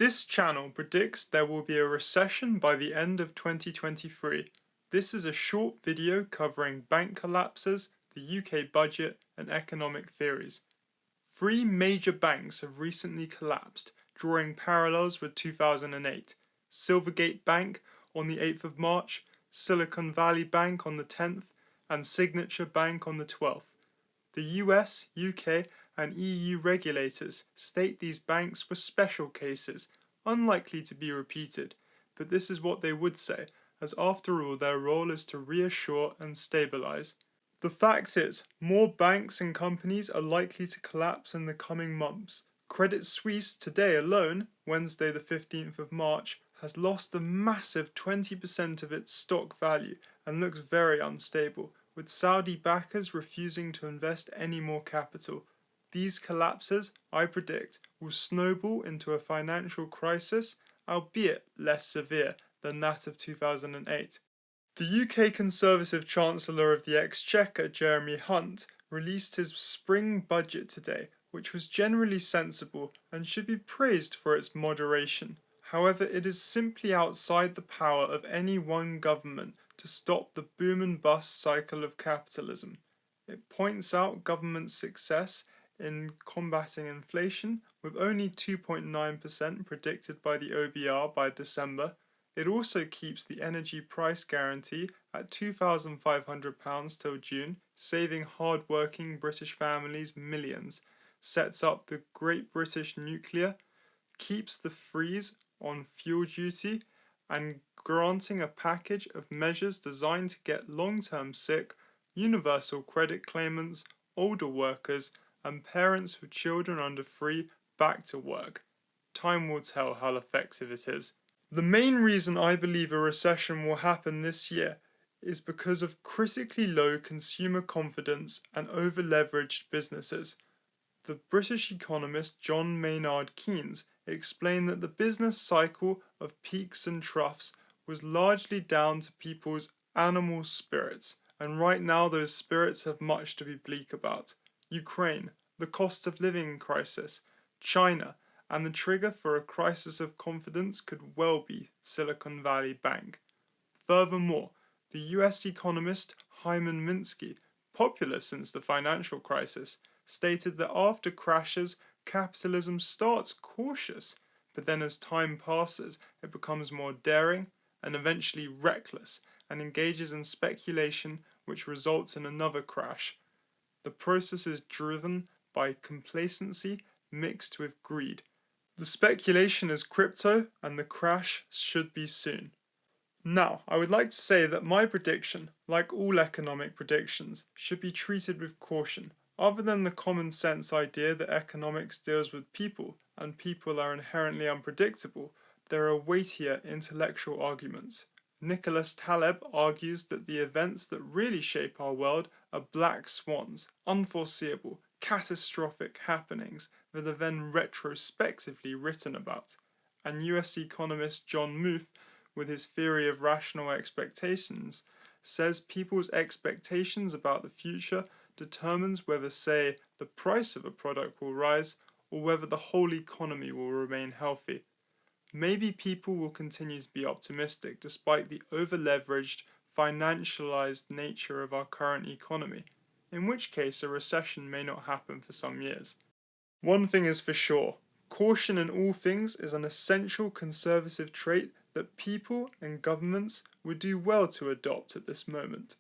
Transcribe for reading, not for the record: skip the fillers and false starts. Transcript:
This channel predicts there will be a recession by the end of 2023. This is a short video covering bank collapses, the UK budget, and economic theories. Three major banks have recently collapsed, drawing parallels with 2008. Silvergate Bank on the 8th of March, Silicon Valley Bank on the 10th, and Signature Bank on the 12th. The US, UK, and EU regulators state these banks were special cases, unlikely to be repeated, but this is what they would say, as after all their role is to reassure and stabilize. The fact is, more banks and companies are likely to collapse in the coming months. Credit Suisse today alone, Wednesday the 15th of March, has lost a massive 20% of its stock value and looks very unstable, with Saudi backers refusing to invest any more capital. These collapses, I predict, will snowball into a financial crisis, albeit less severe than that of 2008. The UK Conservative Chancellor of the Exchequer, Jeremy Hunt, released his spring budget today, which was generally sensible and should be praised for its moderation. However, it is simply outside the power of any one government to stop the boom and bust cycle of capitalism. It points out government success in combating inflation, with only 2.9% predicted by the OBR by December. It also keeps the energy price guarantee at £2,500 till June, saving hard-working British families millions, sets up the Great British Nuclear, keeps the freeze on fuel duty, and granting a package of measures designed to get long-term sick, universal credit claimants, older workers, and parents with children under 3 back to work. Time will tell how effective it is. The main reason I believe a recession will happen this year is because of critically low consumer confidence and over-leveraged businesses. The British economist John Maynard Keynes explained that the business cycle of peaks and troughs was largely down to people's animal spirits, and right now those spirits have much to be bleak about. Ukraine, the cost of living crisis, China, and the trigger for a crisis of confidence could well be Silicon Valley Bank. Furthermore, the US economist Hyman Minsky, popular since the financial crisis, stated that after crashes, capitalism starts cautious, but then as time passes, it becomes more daring and eventually reckless and engages in speculation which results in another crash. The process is driven by complacency mixed with greed. The speculation is crypto, and the crash should be soon. Now, I would like to say that my prediction, like all economic predictions, should be treated with caution. Other than the common sense idea that economics deals with people, and people are inherently unpredictable, there are weightier intellectual arguments. Nicholas Taleb argues that the events that really shape our world are black swans, unforeseeable, catastrophic happenings that are then retrospectively written about. And US economist John Muth, with his theory of rational expectations, says people's expectations about the future determines whether, say, the price of a product will rise or whether the whole economy will remain healthy. Maybe people will continue to be optimistic despite the over-leveraged, financialized nature of our current economy, in which case a recession may not happen for some years. One thing is for sure, caution in all things is an essential conservative trait that people and governments would do well to adopt at this moment.